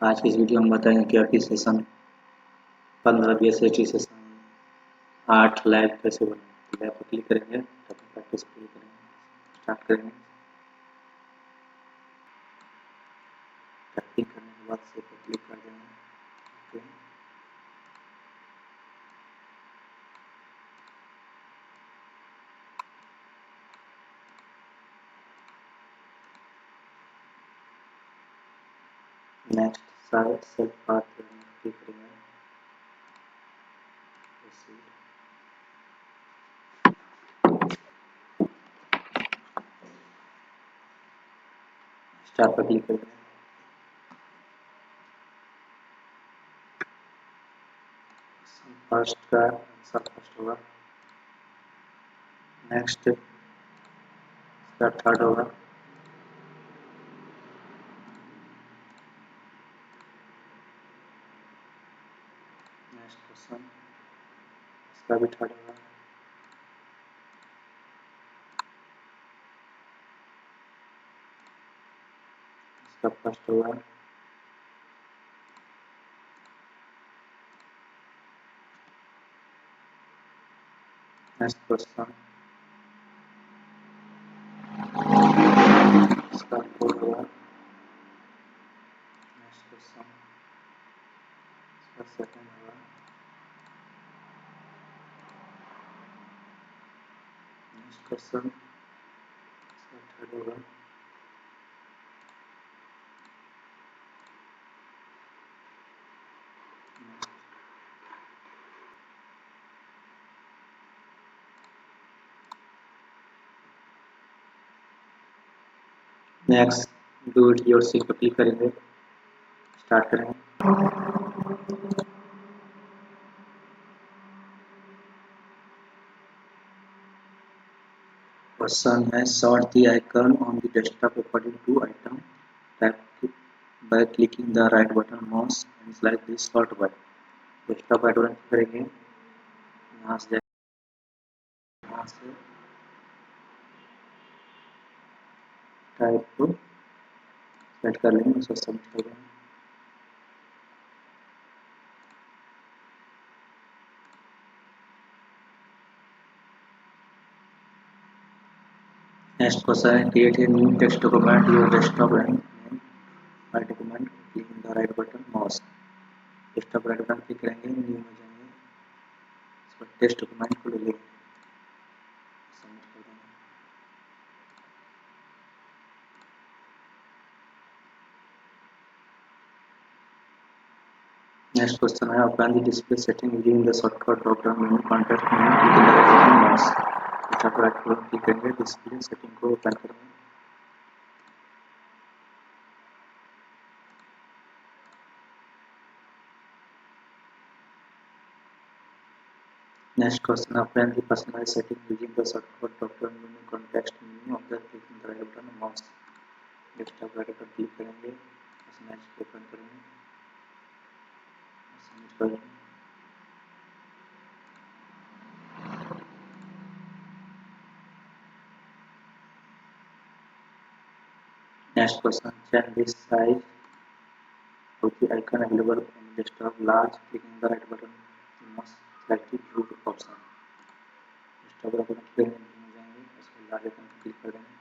आज की इस वीडियो में बताएंगे कि आपकी सेशन 15 BSST सेशन 8 लैब कैसे बनाएं। लैब पर क्लिक करेंगे, प्रैक्टिस क्लिक करेंगे, स्टार्ट करेंगे। प्रैक्टिस करने के बाद सेव पर क्लिक कर देंगे। Okay, next side save path click करेंगे। स्टार्ट पर क्लिक करेंगे। फर्स्ट का आंसर फर्स्ट होगा, नेक्स्ट इसका थर्ड होगा, नेक्स्ट क्वेश्चन इसका भी थर्ड होगा, इसका फर्स्ट होगा, नेक्स्ट क्वेश्चन इसका फोर्थ होगा, नेक्स्ट क्वेश्चन इसका सेकंड होगा, नेक्स्ट क्वेश्चन इसका थर्ड होगा, नेक्स्ट डू इट योरसेल्फ पर क्लिक करेंगे, स्टार्ट करेंगे। क्वेश्चन है sort the icon on the desktop according to item type by clicking the right button mouse and select this sort by। desktop icon करेंगे, यहाँ से type को set कर लेंगे, उसको सबमिट कर देंगे। नेक्स्ट क्वेश्चन है create a new text document your desktop and file document clicking the right button mouse. Desktop right button click करेंगे, न्यू में जाएंगे, इसको टेक्स्ट डॉक्यूमेंट को ले लेंगे, सबमिट कर देंगे। नेक्स्ट क्वेश्चन है open the display setting using the shortcut drop down menu context menu clicking the right button mouse. Desktop right button click करेंगे, डिस्प्ले सेटिंग को ओपन करेंगे। Next question, apply the personalized setting using the shortcut drop-down menu context menu of the clicking the right button mouse। Desktop right पर click करेंगे, personalized को open करेंगे, submit करेंगे। Next question, change the size of the icon available on the desktop large clicking the right button mouse select the group option। Desktop right button click जाएंगे, उसको large icon पर click कर देंगे।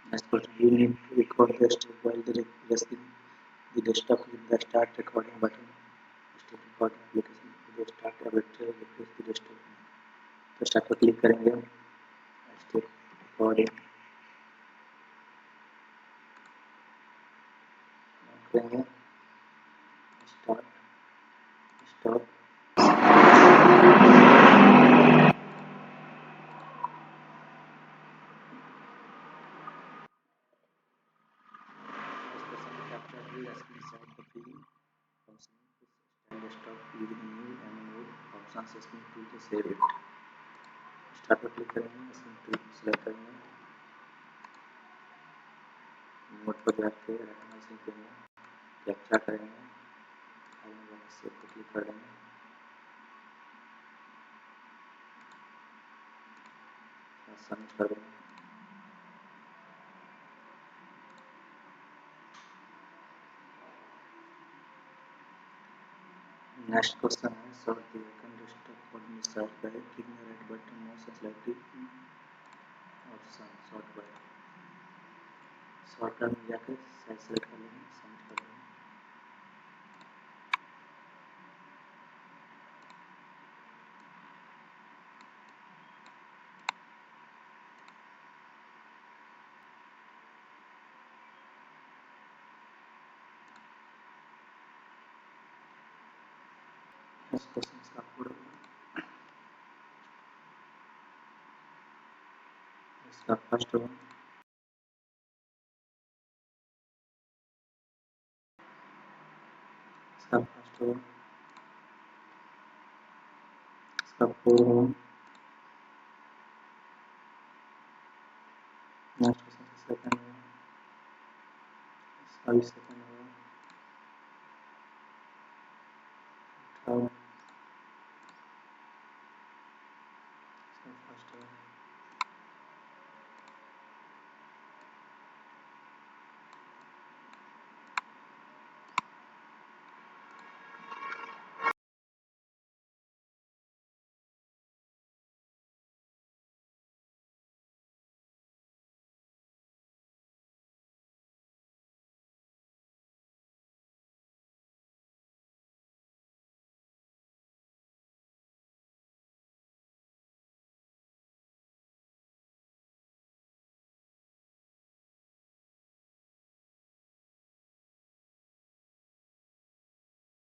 Next question, you need to record the step while the pressing the desktop click the start recording button। start recording application the start arbitrary replace the desktop। तो start पर click करेंगे, step recording करेंगे, start stop. Start पर click करेंगे, select करेंगे, mode पर जाके captcha करेंगे, सेव पे क्लिक कर देंगे। सबमिट कर देंगे। नेक्स्ट क्वेश्चन है sort the vacant desktop code inside by clicking the right button mouse and selecting option sort by. Sort में जाकर साइज सेलेक्ट कर लेंगे, सबमिट कर देंगे। नेक्स्ट क्वेश्चन इसका कोड इसका फर्स्ट वन इसका फर्स्ट वन इसका four one. Next question second one इसका भी सेकंड वन।